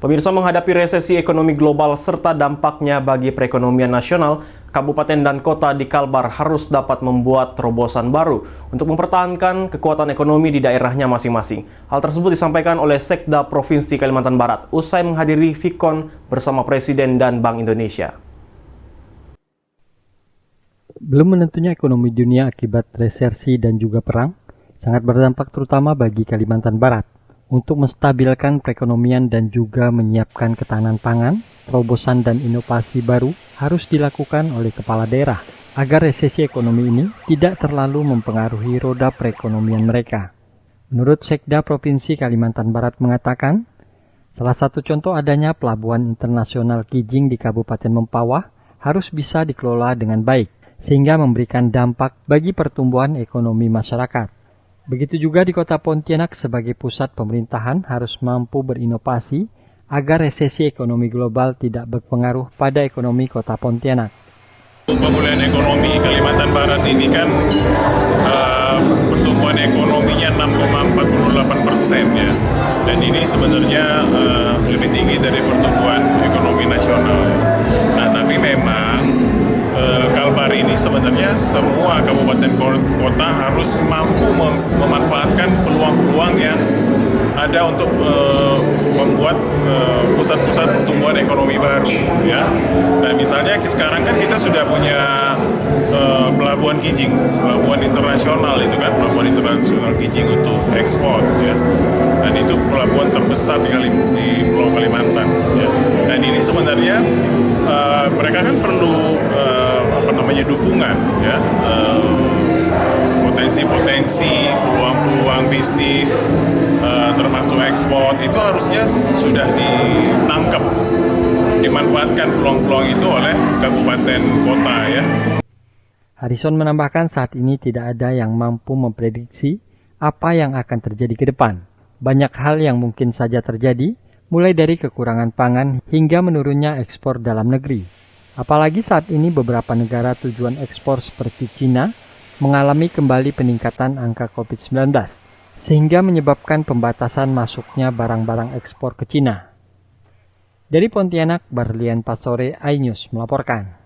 Pemirsa, menghadapi resesi ekonomi global serta dampaknya bagi perekonomian nasional, kabupaten dan kota di Kalbar harus dapat membuat terobosan baru untuk mempertahankan kekuatan ekonomi di daerahnya masing-masing. Hal tersebut disampaikan oleh Sekda Provinsi Kalimantan Barat usai menghadiri Vikon bersama Presiden dan Bank Indonesia. Belum menentunya ekonomi dunia akibat resesi dan juga perang, sangat berdampak terutama bagi Kalimantan Barat. Untuk menstabilkan perekonomian dan juga menyiapkan ketahanan pangan, terobosan dan inovasi baru harus dilakukan oleh kepala daerah agar resesi ekonomi ini tidak terlalu mempengaruhi roda perekonomian mereka. Menurut Sekda Provinsi Kalimantan Barat mengatakan, salah satu contoh adanya pelabuhan internasional Kijing di Kabupaten Mempawah harus bisa dikelola dengan baik, sehingga memberikan dampak bagi pertumbuhan ekonomi masyarakat. Begitu juga di kota Pontianak sebagai pusat pemerintahan harus mampu berinovasi agar resesi ekonomi global tidak berpengaruh pada ekonomi kota Pontianak. Pemulihan ekonomi Kalimantan Barat ini kan pertumbuhan ekonominya 6,48% ya, dan ini sebenarnya lebih tinggi dari pertumbuhan ekonomi nasional. Nah, tapi memang Kalbar ini sebenarnya semua kabupaten kota harus mampu memanfaatkan peluang-peluang yang ada untuk membuat pusat-pusat pertumbuhan ekonomi baru ya. Nah, misalnya sekarang kan kita sudah punya pelabuhan Kijing, pelabuhan internasional itu kan, pelabuhan internasional Kijing untuk ekspor ya. Dan itu pelabuhan terbesar di Pulau Kalimantan ya. Dan ini sebenarnya mereka kan perlu dukungan ya, potensi-potensi, peluang-peluang bisnis termasuk ekspor itu harusnya sudah ditangkap, dimanfaatkan peluang-peluang itu oleh kabupaten kota ya. Harrison menambahkan saat ini tidak ada yang mampu memprediksi apa yang akan terjadi ke depan. Banyak hal yang mungkin saja terjadi, mulai dari kekurangan pangan hingga menurunnya ekspor dalam negeri. Apalagi saat ini beberapa negara tujuan ekspor seperti Cina mengalami kembali peningkatan angka COVID-19, sehingga menyebabkan pembatasan masuknya barang-barang ekspor ke Cina. Dari Pontianak, Barlian Pasore, iNews melaporkan.